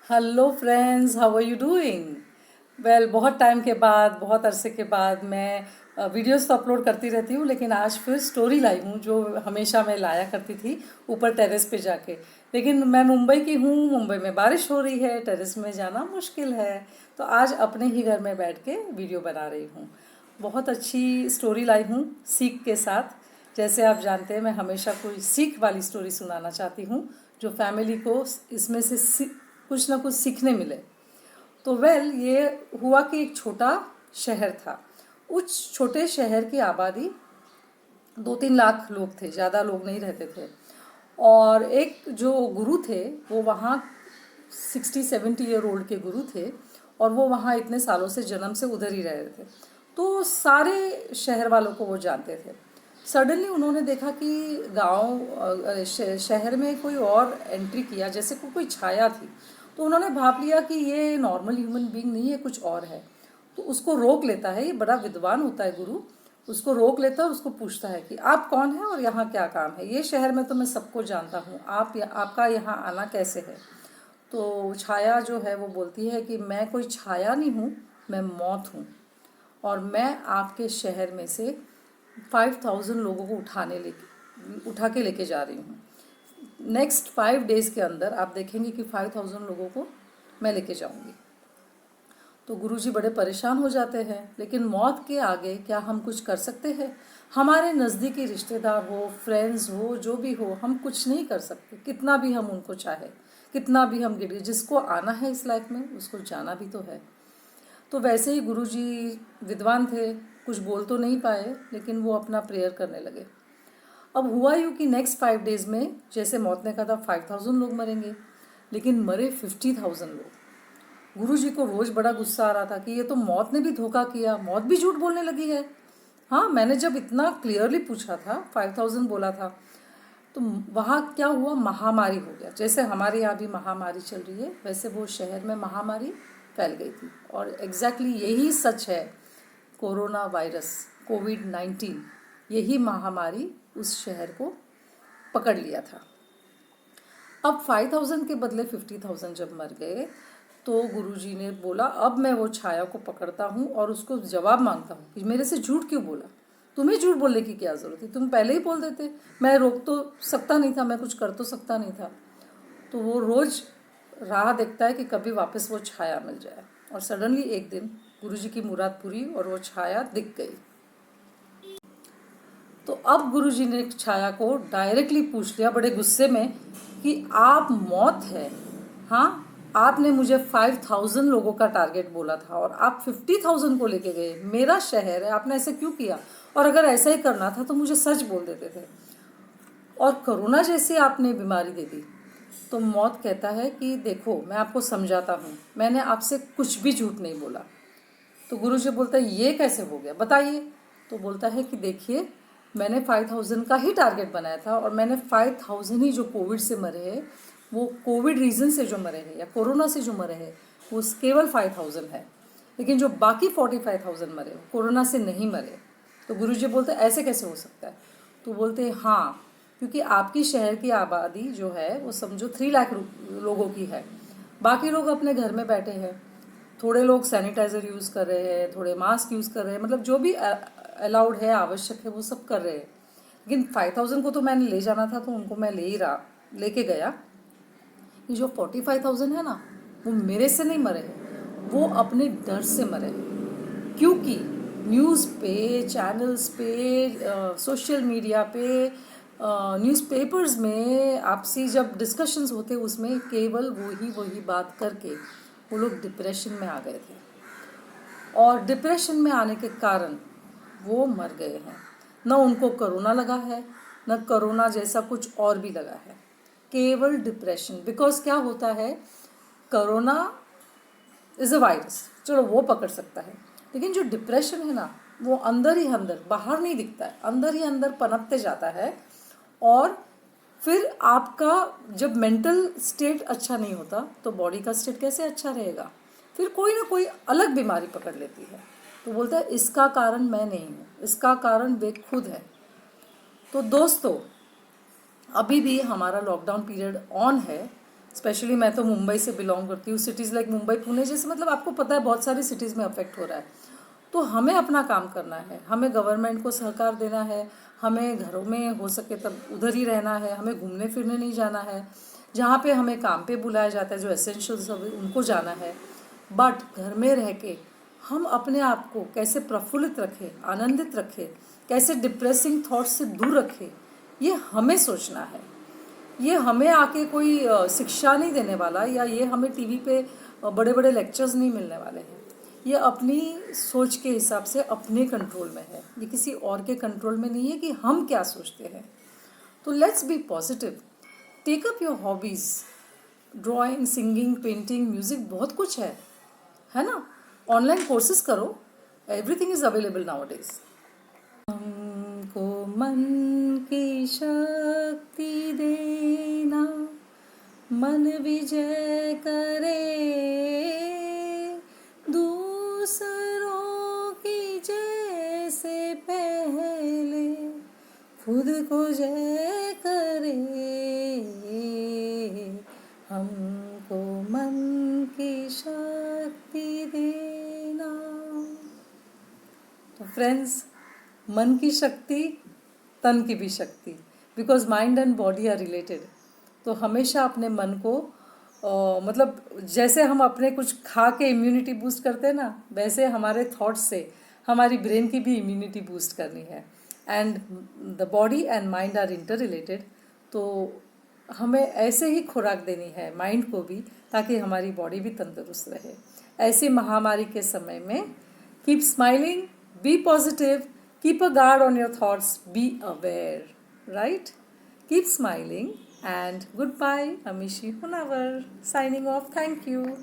Hello friends, how are you doing? Well, बहुत time के बाद, बहुत अरसे के बाद मैं वीडियोस तो अपलोड करती रहती हूँ, लेकिन आज फिर स्टोरी लाई हूँ जो हमेशा मैं लाया करती थी ऊपर टेरेस पे जाके। लेकिन मैं मुंबई की हूँ, मुंबई में बारिश हो रही है, टेरेस में जाना मुश्किल है, तो आज अपने ही घर में बैठ के वीडियो बना रही हूँ। बहुत अच्छी स्टोरी लाई हूँ सीख के साथ। जैसे आप जानते हैं, मैं हमेशा कोई सीख वाली स्टोरी सुनाना चाहती हूँ जो फैमिली को इसमें से कुछ ना कुछ सीखने मिले। तो ये हुआ कि एक छोटा शहर था। उस छोटे शहर की आबादी 2-3 लाख लोग थे, ज़्यादा लोग नहीं रहते थे। और एक जो गुरु थे, वो वहाँ 60-70 ईयर ओल्ड के गुरु थे, और वो वहाँ इतने सालों से जन्म से उधर ही रह रहे थे, तो सारे शहर वालों को वो जानते थे। सडनली उन्होंने देखा कि शहर में कोई और एंट्री किया, जैसे कोई छाया थी। तो उन्होंने भाप लिया कि ये नॉर्मल ह्यूमन बीइंग नहीं है, कुछ और है। तो उसको रोक लेता है, ये बड़ा विद्वान होता है गुरु। उसको रोक लेता है और उसको पूछता है कि आप कौन है और यहाँ क्या काम है? ये शहर में तो मैं सबको जानता हूँ, आपका यहाँ आना कैसे है? तो छाया जो है वो बोलती है कि मैं कोई छाया नहीं हूँ, मैं मौत हूँ, और मैं आपके शहर में से 5000 लोगों को उठा के लेके जा रही हूँ। नेक्स्ट 5 डेज़ के अंदर आप देखेंगे कि 5000 लोगों को मैं लेके जाऊँगी। तो गुरुजी बड़े परेशान हो जाते हैं, लेकिन मौत के आगे क्या हम कुछ कर सकते हैं? हमारे नज़दीकी रिश्तेदार हो, फ्रेंड्स हो, जो भी हो, हम कुछ नहीं कर सकते, कितना भी हम उनको चाहे, कितना भी हम गिरे। जिसको आना है इस लाइफ में, उसको जाना भी तो है। तो वैसे ही गुरुजी विद्वान थे, कुछ बोल तो नहीं पाए, लेकिन वो अपना प्रेयर करने लगे। अब हुआ यूँ कि नेक्स्ट 5 डेज़ में, जैसे मौत ने कहा था 5000 लोग मरेंगे, लेकिन मरे 50,000 लोग। गुरुजी को रोज बड़ा गुस्सा आ रहा था कि ये तो मौत ने भी धोखा किया, मौत भी झूठ बोलने लगी है। हाँ, मैंने जब इतना क्लियरली पूछा था, 5000 बोला था। तो वहाँ क्या हुआ, महामारी हो गया। जैसे हमारे यहाँ भी महामारी चल रही है, वैसे वो शहर में महामारी फैल गई थी। और एग्जैक्टली यही सच है, कोरोना वायरस, कोविड-19, यही महामारी उस शहर को पकड़ लिया था। अब 5000 के बदले 50,000 जब मर गए, तो गुरुजी ने बोला अब मैं वो छाया को पकड़ता हूँ और उसको जवाब मांगता हूँ कि मेरे से झूठ क्यों बोला? तुम्हें झूठ बोलने की क्या ज़रूरत थी? तुम पहले ही बोल देते। मैं रोक तो सकता नहीं था, मैं कुछ कर तो सकता नहीं था। तो वो रोज़ राह देखता है कि कभी वापस वो छाया मिल जाए। और सडनली एक दिन गुरुजी की मुराद पूरी और वो छाया दिख गई। तो अब गुरुजी ने छाया को डायरेक्टली पूछ लिया बड़े गुस्से में कि आप मौत है। हाँ, आपने मुझे 5000 लोगों का टारगेट बोला था और आप 50,000 को लेके गए। मेरा शहर है, आपने ऐसे क्यों किया? और अगर ऐसा ही करना था तो मुझे सच बोल देते थे। और कोरोना जैसी आपने बीमारी दे दी। तो मौत कहता है कि देखो, मैं आपको समझाता हूँ, मैंने आपसे कुछ भी झूठ नहीं बोला। तो गुरु जी बोलता है ये कैसे हो गया, बताइए। तो बोलता है कि देखिए, मैंने 5000 का ही टारगेट बनाया था, और मैंने 5000 ही जो कोविड से मरे हैं, वो कोविड रीज़न से जो मरे हैं या कोरोना से जो मरे हैं, वो केवल 5000 है। लेकिन जो बाकी 45,000 मरे, वो कोरोना से नहीं मरे। तो गुरु जी बोलते ऐसे कैसे हो सकता है? तो बोलते हैं हाँ, क्योंकि आपकी शहर की आबादी जो है वो समझो 3 लाख लोगों की है। बाकी लोग अपने घर में बैठे हैं, थोड़े लोग सैनिटाइज़र यूज़ कर रहे हैं, थोड़े मास्क यूज़ कर रहे हैं, मतलब जो भी अलाउड है, आवश्यक है, वो सब कर रहे हैं। लेकिन 5000 को तो मैंने ले जाना था, तो उनको मैं लेके गया। ये जो 45,000 है ना, वो मेरे से नहीं मरे हैं, वो अपने डर से मरे हैं। क्योंकि न्यूज़ पे, चैनल्स पे, सोशल मीडिया पे, न्यूज़पेपर्स में आपसी जब डिस्कशंस होते, उसमें केवल वही बात करके वो लोग डिप्रेशन में आ गए थे। और डिप्रेशन में आने के कारण वो मर गए हैं। न उनको कोरोना लगा है, न कोरोना जैसा कुछ और भी लगा है, केवल डिप्रेशन। बिकॉज क्या होता है, कोरोना इज़ अ वायरस, चलो वो पकड़ सकता है, लेकिन जो डिप्रेशन है ना, वो अंदर ही अंदर, बाहर नहीं दिखता है, अंदर ही अंदर पनपते जाता है। और फिर आपका जब मेंटल स्टेट अच्छा नहीं होता, तो बॉडी का स्टेट कैसे अच्छा रहेगा? फिर कोई ना कोई अलग बीमारी पकड़ लेती है। तो बोलता है इसका कारण मैं नहीं हूँ, इसका कारण वे खुद है। तो दोस्तों, अभी भी हमारा लॉकडाउन पीरियड ऑन है, स्पेशली मैं तो मुंबई से बिलोंग करती हूँ, सिटीज़ लाइक मुंबई पुणे जैसे, मतलब आपको पता है बहुत सारी सिटीज़ में अफेक्ट हो रहा है। तो हमें अपना काम करना है, हमें गवर्नमेंट को सहकार देना है, हमें घरों में हो सके तब उधर ही रहना है, हमें घूमने फिरने नहीं जाना है, जहाँ पे हमें काम पे बुलाया जाता है जो एसेंशियल्स उनको जाना है। बट घर में रह के हम अपने आप को कैसे प्रफुल्लित रखें, आनंदित रखें, कैसे डिप्रेसिंग थॉट्स से दूर रखें, ये हमें सोचना है। ये हमें आके कोई शिक्षा नहीं देने वाला, या ये हमें टीवी पे बड़े बड़े लेक्चर्स नहीं मिलने वाले हैं। ये अपनी सोच के हिसाब से अपने कंट्रोल में है, ये किसी और के कंट्रोल में नहीं है कि हम क्या सोचते हैं। तो let's be positive, take up your hobbies, drawing, singing, painting, music, बहुत कुछ है ना। ऑनलाइन कोर्सेज करो, everything is available nowadays. हमको मन की शक्ति देना, मन विजय करे, दूसरों की जैसे पहले खुद को जय करे। हमको मन की शक्ति देना। तो फ्रेंड्स, मन की शक्ति, तन की भी शक्ति, because mind and body are related. तो हमेशा अपने मन को मतलब जैसे हम अपने कुछ खा के इम्यूनिटी बूस्ट करते हैं ना, वैसे हमारे थॉट्स से हमारी ब्रेन की भी इम्यूनिटी बूस्ट करनी है। And the body and mind are interrelated. तो हमें ऐसे ही खुराक देनी है माइंड को भी, ताकि हमारी बॉडी भी तंदुरुस्त रहे। ऐसी महामारी के समय में keep smiling, be positive, keep a guard on your thoughts, be aware, right? Keep smiling and goodbye. Amishi Hunavar signing off. Thank you.